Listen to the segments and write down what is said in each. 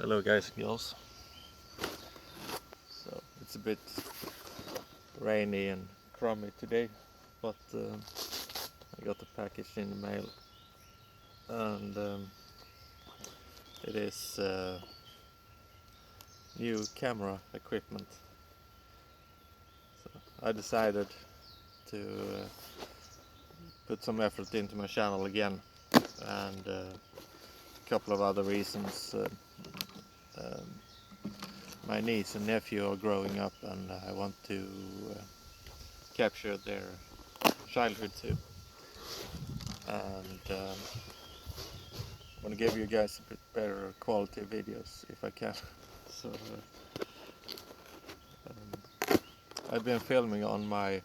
Hello guys and girls. So it's a bit rainy and crummy today, but I got a package in the mail, and it is new camera equipment. So I decided to put some effort into my channel again, and a couple of other reasons. My niece and nephew are growing up, and I want to capture their childhood too. And I want to give you guys a bit better quality videos if I can. So I've been filming on my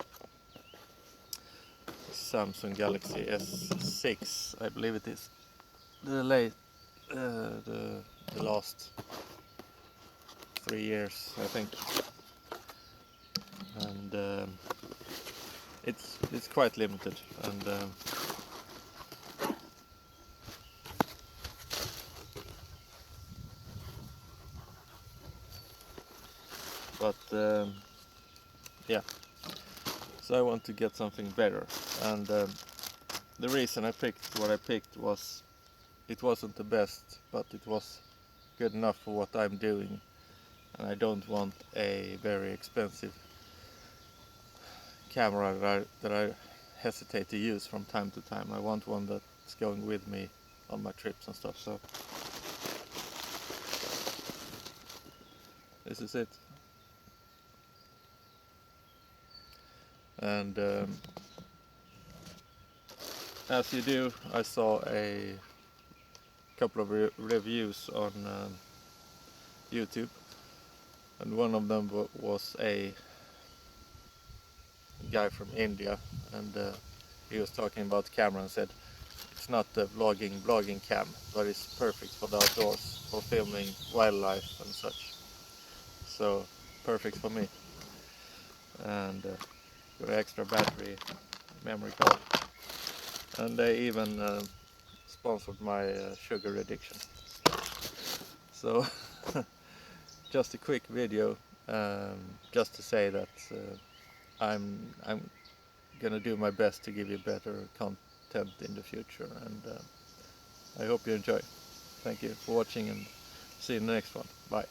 Samsung Galaxy S6, I believe it is, the last 3 years, I think, and it's quite limited, and yeah, so I want to get something better, and the reason I picked what I picked was it wasn't the best, but it was good enough for what I'm doing, and I don't want a very expensive camera that I hesitate to use from time to time. I want one that's going with me on my trips and stuff. So this is it, and as you do, I saw a couple of reviews on YouTube, and one of them was a guy from India, and he was talking about the camera and said it's not the blogging cam, but it's perfect for the outdoors, for filming wildlife and such. So perfect for me, and got an extra battery, memory card, and they even sponsored my sugar addiction. So just a quick video, just to say that I'm gonna do my best to give you better content in the future, and I hope you enjoy. Thank you for watching, and see you in the next one. Bye.